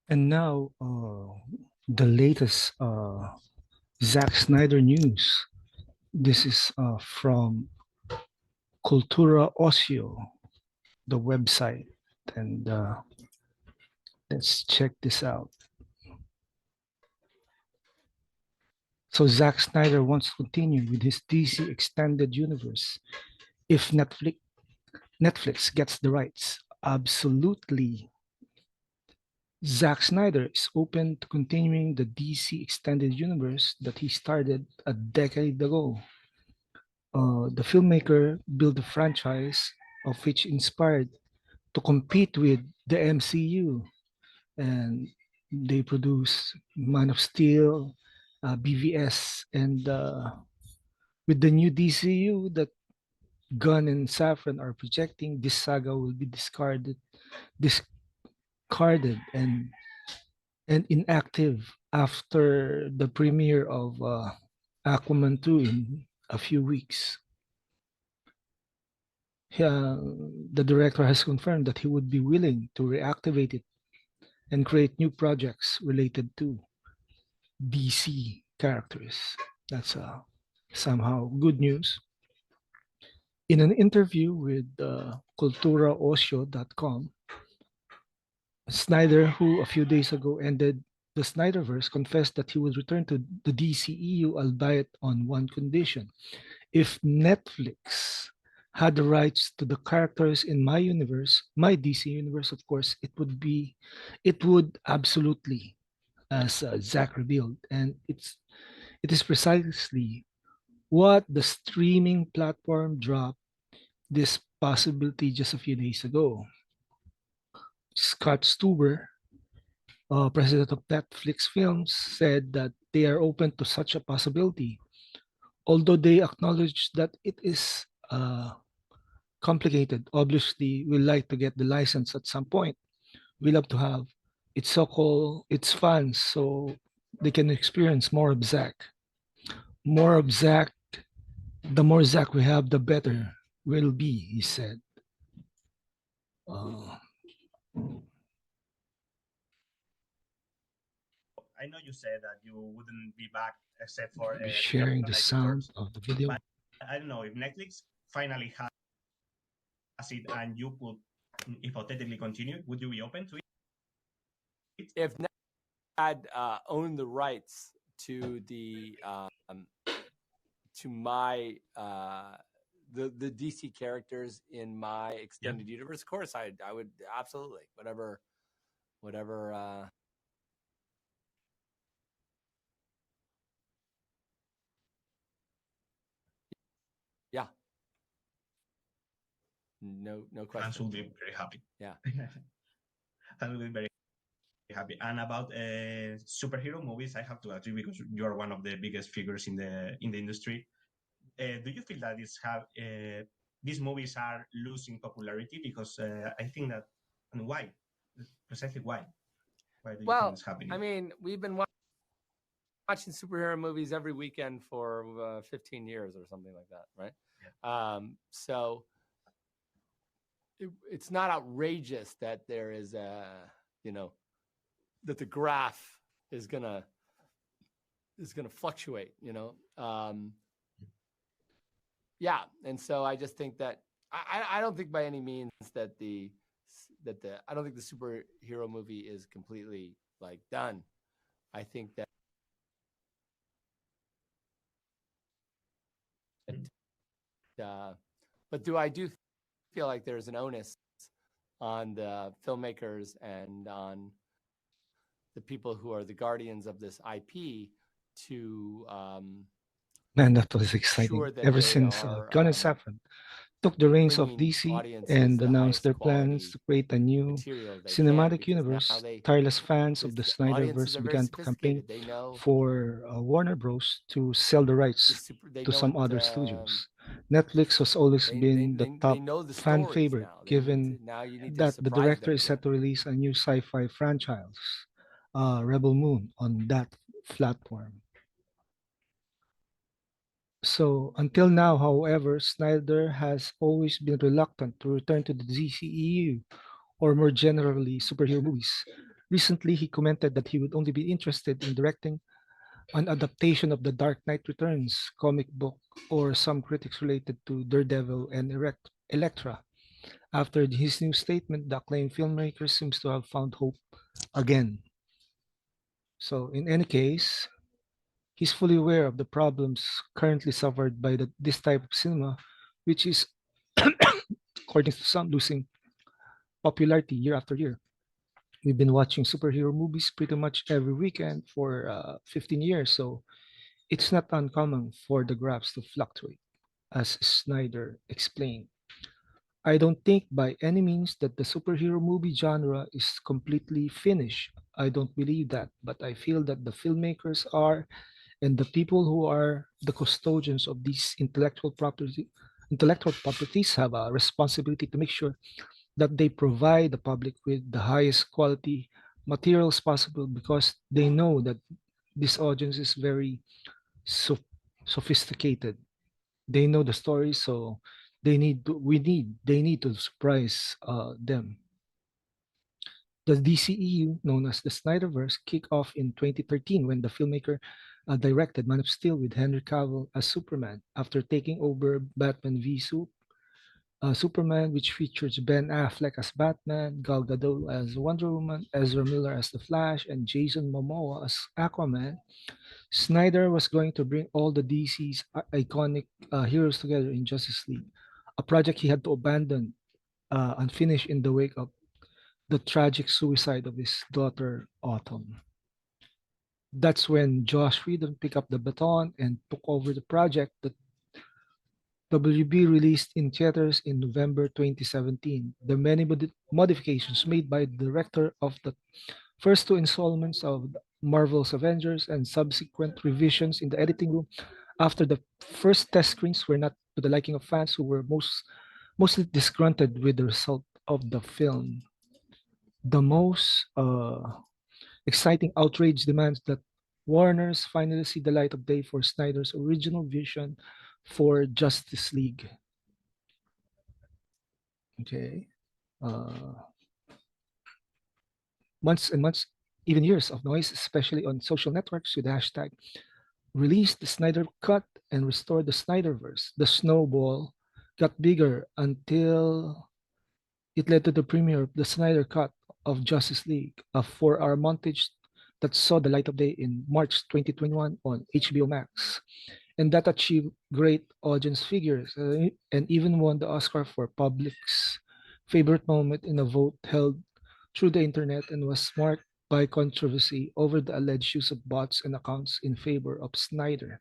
And now, the latest Zack Snyder news. This is from Cultura Ocio, the website. And let's check this out. So Zack Snyder wants to continue with his DC extended universe if Netflix gets the rights. Absolutely. Zack Snyder is open to continuing the DC extended universe that he started a decade ago. The filmmaker built a franchise of which inspired to compete with the MCU, and they produce Man of Steel, BVS, and with the new DCU that Gunn and Safran are projecting, this saga will be discarded and inactive after the premiere of Aquaman 2 in a few weeks. The director has confirmed that he would be willing to reactivate it and create new projects related to DC characters. That's somehow good news. In an interview with culturaocio.com, Snyder, who a few days ago ended the Snyderverse, confessed that he would return to the DCEU, albeit on one condition. If Netflix had the rights to the characters in my universe, my DC universe, of course, it would absolutely, as Zach revealed, and it is precisely what the streaming platform dropped this possibility just a few days ago. Scott Stuber, president of Netflix Films, said that they are open to such a possibility, although they acknowledge that it is complicated. Obviously, we like to get the license at some point. We love to have its so-called its fans so they can experience more of Zach. More of Zach, the more Zach we have, the better will be, he said. Uh, I know you said that you wouldn't be back except for be the job sharing the like sound yours, of the video. but I don't know if Netflix finally has it and you could hypothetically continue. Would you be open to it? If Netflix had owned the rights to the to my the DC characters in my extended universe, of course I would absolutely whatever yeah, no Fans question. will be very happy. Yeah. Fans will be very happy. And about superhero movies, I have to ask you because you are one of the biggest figures in the industry. Do you feel that these movies are losing popularity? Because I think that, and why? Precisely why? Why do you think Well, it's happening? I mean, we've been watching superhero movies every weekend for 15 years or something like that, right? Yeah. So it's not outrageous that there is a, that the graph is gonna fluctuate, yeah. And so I just think that I don't think by any means that I don't think the superhero movie is completely like done. I think that but do I do feel like there's an onus on the filmmakers and on the people who are the guardians of this IP to Man, that was exciting. ensure that Ever they since are Gunn and Safran took the reins of bringing DC audiences and the announced highest their plans quality to create a new material they can, cinematic because now universe, tireless fans of the audiences Snyderverse are very began to campaign sophisticated. They know for Warner Bros. To sell the rights they to know some what other studios. Netflix has always been the they top know the fan stories favorite, now. given Now you need to that the surprise director them is set again. to release a new sci-fi franchise, Rebel Moon, on that platform. So until now, however, Snyder has always been reluctant to return to the DCEU, or more generally, superhero movies. Recently, he commented that he would only be interested in directing an adaptation of the Dark Knight Returns comic book or some critics related to Daredevil and Elektra. After his new statement, the acclaimed filmmaker seems to have found hope again. So, in any case, he's fully aware of the problems currently suffered by this type of cinema, which is, according to some, losing popularity year after year. We've been watching superhero movies pretty much every weekend for 15 years, so it's not uncommon for the graphs to fluctuate, as Snyder explained. I don't think by any means that the superhero movie genre is completely finished. I don't believe that, but I feel that the filmmakers are, and the people who are the custodians of these intellectual properties have a responsibility to make sure that they provide the public with the highest quality materials possible, because they know that this audience is very so- sophisticated. They know the story, so they need to surprise them. The DCEU, known as the Snyderverse, kicked off in 2013 when the filmmaker directed Man of Steel with Henry Cavill as Superman after taking over Batman v Superman, which features Ben Affleck as Batman, Gal Gadot as Wonder Woman, Ezra Miller as The Flash, and Jason Momoa as Aquaman. Snyder was going to bring all the DC's iconic heroes together in Justice League, a project he had to abandon unfinished in the wake of the tragic suicide of his daughter, Autumn. That's when Josh Whedon picked up the baton and took over the project that WB released in theaters in November 2017. The many modifications made by the director of the first two installments of Marvel's Avengers and subsequent revisions in the editing room after the first test screens were not to the liking of fans who were mostly disgruntled with the result of the film. The most exciting outrage demands that Warner's finally see the light of day for Snyder's original vision for Justice League. Okay. Uh, Months and months, even years of noise, especially on social networks with the hashtag release the Snyder Cut and restore the Snyderverse. The snowball got bigger until it led to the premiere of the Snyder Cut of Justice League, a 4-hour montage that saw the light of day in March 2021 on HBO Max. And that achieved great audience figures and even won the Oscar for public's favorite moment in a vote held through the internet and was marked by controversy over the alleged use of bots and accounts in favor of Snyder.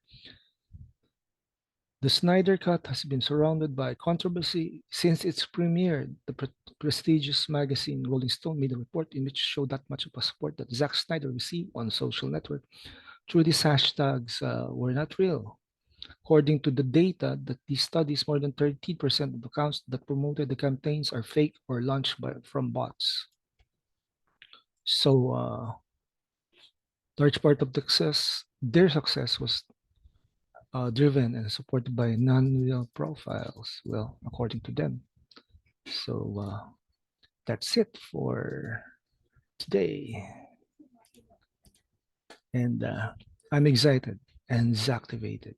The Snyder Cut has been surrounded by controversy since its premiere. The prestigious magazine Rolling Stone made a report in which showed that much of a support that Zack Snyder received on social network through these hashtags were not real. According to the data that these studies, more than 30% of accounts that promoted the campaigns are fake or launched from bots. So, large part of their success was driven and supported by non-real profiles. Well, according to them. So that's it for today, and I'm excited and activated.